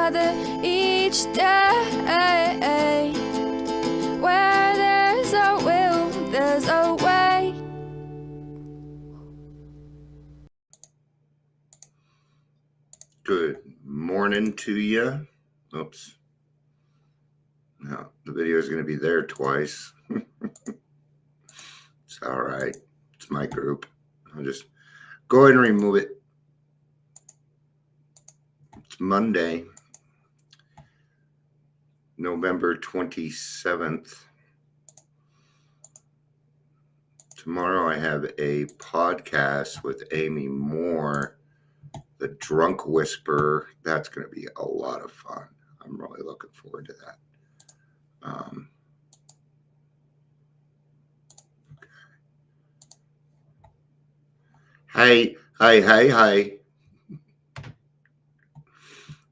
together each day. Where there's a will, there's a way. Good morning to you. Oops. No, the video is going to be there twice. It's all right. It's my group. I'll just go ahead and remove it. It's Monday, November 27th. Tomorrow I have a podcast with Amy Moore, the Drunk Whisperer. That's going to be a lot of fun. I'm really looking forward to that. Hey.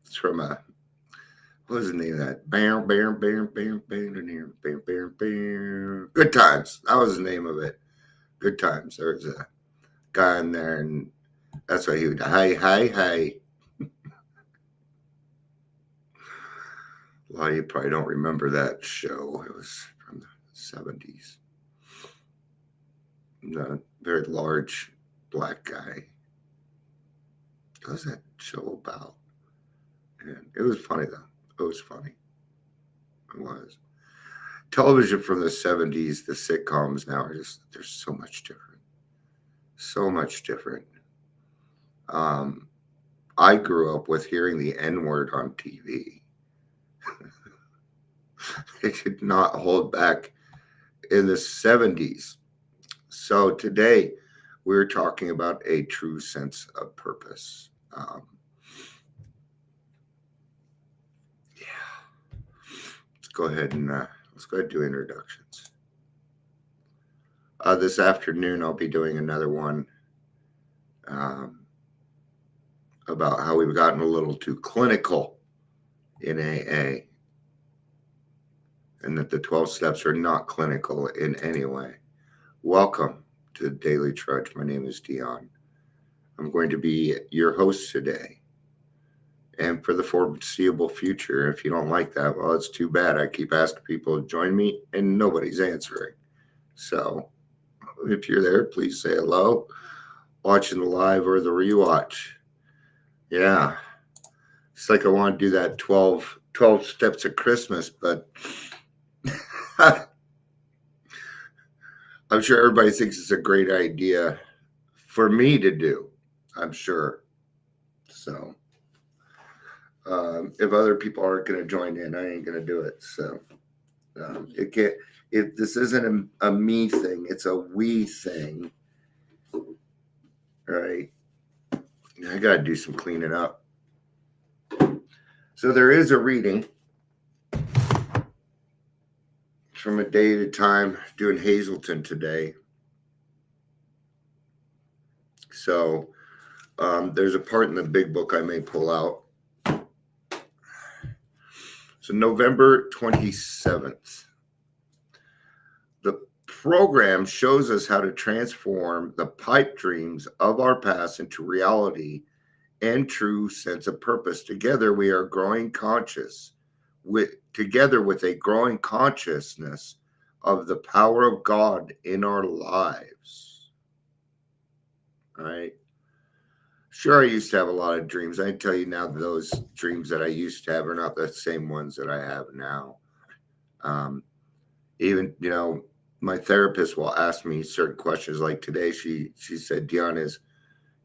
It's from what was the name of that? Good Times. That was the name of it. Good Times. There was a guy in there, and that's why he would, hey. A lot of you probably don't remember that show. It was from the 70s. A very large black guy. What was that show about? And it was funny, though. It was funny. It was. Television from the 70s, the sitcoms now are just, they're so much different. So much different. I grew up with hearing the N-word on TV. It did not hold back in the 70s. So today we're talking about a true sense of purpose. Let's go ahead and do introductions. This afternoon I'll be doing another one about how we've gotten a little too clinical in AA, and that the 12 steps are not clinical in any way. Welcome to the Daily Trudge. My name is Dion. I'm going to be your host today. And for the foreseeable future, if you don't like that, well, it's too bad. I keep asking people to join me and nobody's answering. So if you're there, please say hello. Watching the live or the rewatch. Yeah. It's like I want to do that 12 steps of Christmas, but I'm sure everybody thinks it's a great idea for me to do. I'm sure. So if other people aren't going to join in, I ain't going to do it. So it can't. If this isn't a me thing, it's a we thing. Right? I got to do some cleaning up. So there is a reading from A Day at a Time, doing Hazleton today. So there's a part in the big book I may pull out. So November 27th. The program shows us how to transform the pipe dreams of our past into reality and true sense of purpose. Together we are growing conscious, together with a growing consciousness of the power of God in our lives. All right. Sure, I used to have a lot of dreams. I can tell you now, those dreams that I used to have are not the same ones that I have now. Even, my therapist will ask me certain questions. Like today, she said, Dion,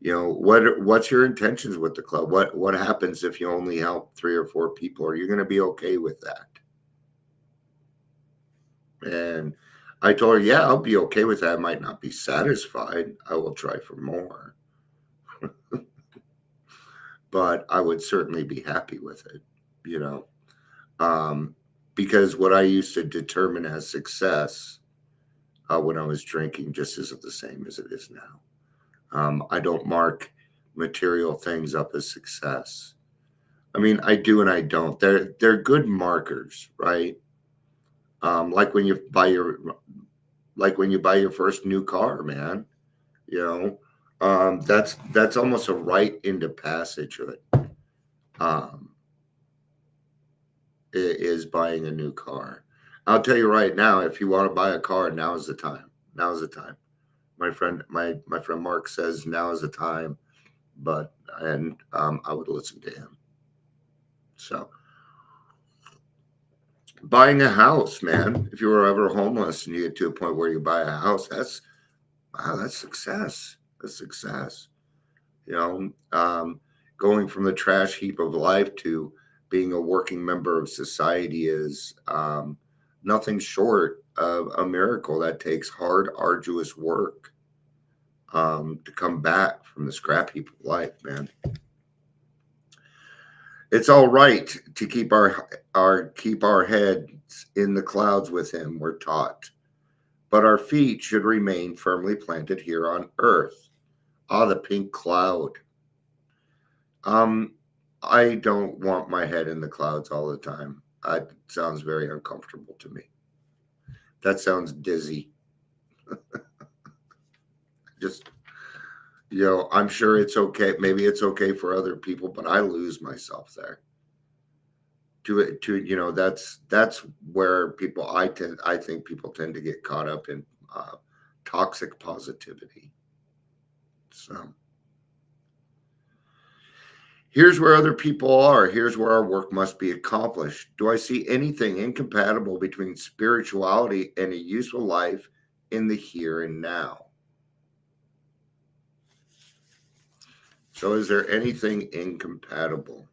what's your intentions with the club? What happens if you only help 3 or 4 people? Are you going to be okay with that? And I told her, yeah, I'll be okay with that. I might not be satisfied. I will try for more. But I would certainly be happy with it, because what I used to determine as success when I was drinking just isn't the same as it is now. I don't mark material things up as success. I mean, I do and I don't. They're good markers, right? Like when you buy your first new car, man. That's almost a rite into passagehood. is buying a new car. I'll tell you right now, if you want to buy a car, now is the time. Now is the time. My friend Mark says now is the time, but I would listen to him. So buying a house, man. If you were ever homeless and you get to a point where you buy a house, that's wow, that's success. That's success. You know, going from the trash heap of life to being a working member of society is nothing short of a miracle. That takes hard, arduous work to come back from the scrap heap of life, man. It's all right to keep our heads in the clouds with him, we're taught, but our feet should remain firmly planted here on earth. Ah, the pink cloud. Um, I don't want my head in the clouds all the time. It sounds very uncomfortable to me. That sounds dizzy. Just, I'm sure it's okay. Maybe it's okay for other people, but I lose myself there. That's where I think people tend to get caught up in toxic positivity. So here's where other people are. Here's where our work must be accomplished. Do I see anything incompatible between spirituality and a useful life in the here and now? So is there anything incompatible?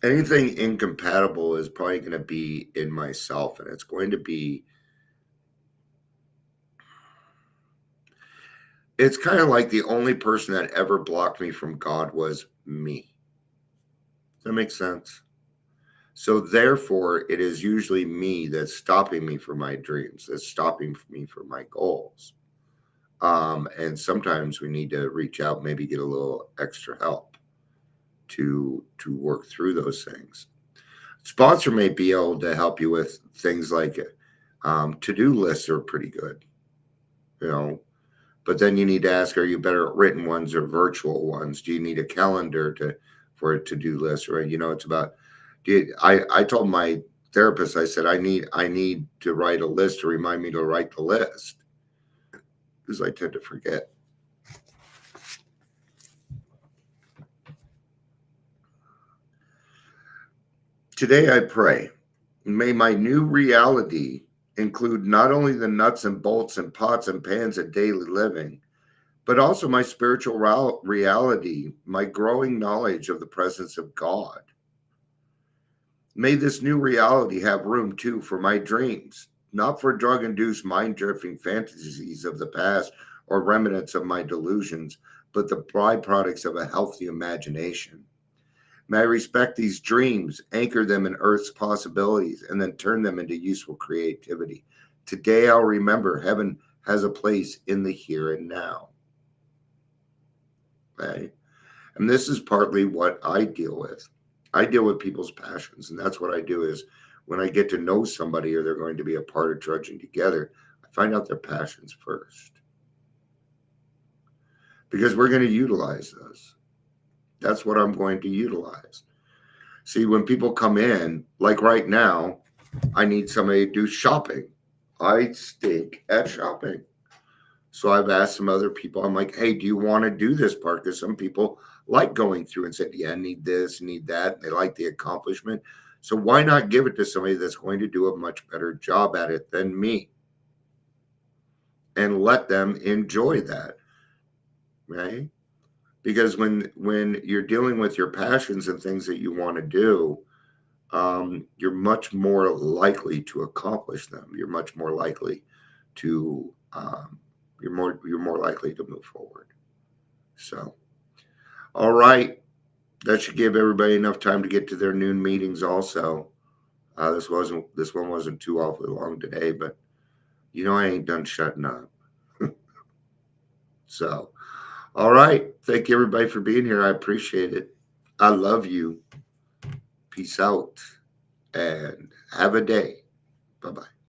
Anything incompatible is probably going to be in myself, and it's going to be, it's kind of like the only person that ever blocked me from God was me. Does that make sense? So therefore, it is usually me that's stopping me from my dreams, that's stopping me from my goals. And sometimes we need to reach out, maybe get a little extra help to work through those things. Sponsor may be able to help you with things like to-do lists are pretty good, but then you need to ask, are you better at written ones or virtual ones? Do you need a calendar for a to-do list? Or, it's about, I told my therapist, I said, I need to write a list to remind me to write the list, because I tend to forget. Today I pray, may my new reality include not only the nuts and bolts and pots and pans of daily living, but also my spiritual reality, my growing knowledge of the presence of God. May this new reality have room too for my dreams, not for drug-induced mind-drifting fantasies of the past or remnants of my delusions, but the byproducts of a healthy imagination. May I respect these dreams, anchor them in Earth's possibilities, and then turn them into useful creativity. Today I'll remember heaven has a place in the here and now. Okay? And this is partly what I deal with. I deal with people's passions, and that's what I do is when I get to know somebody or they're going to be a part of trudging together, I find out their passions first. Because we're going to utilize those. That's what I'm going to utilize. See, when people come in, like right now, I need somebody to do shopping. I stink at shopping. So I've asked some other people, I'm like, hey, do you want to do this part? Because some people like going through and said, yeah, I need this, need that. They like the accomplishment. So why not give it to somebody that's going to do a much better job at it than me? And let them enjoy that, right? Because when you're dealing with your passions and things that you want to do, you're much more likely to accomplish them. You're much more likely to you're more likely to move forward. So, all right, that should give everybody enough time to get to their noon meetings. Also, this one wasn't too awfully long today, but I ain't done shutting up. So. All right. Thank you, everybody, for being here. I appreciate it. I love you. Peace out and have a day. Bye-bye.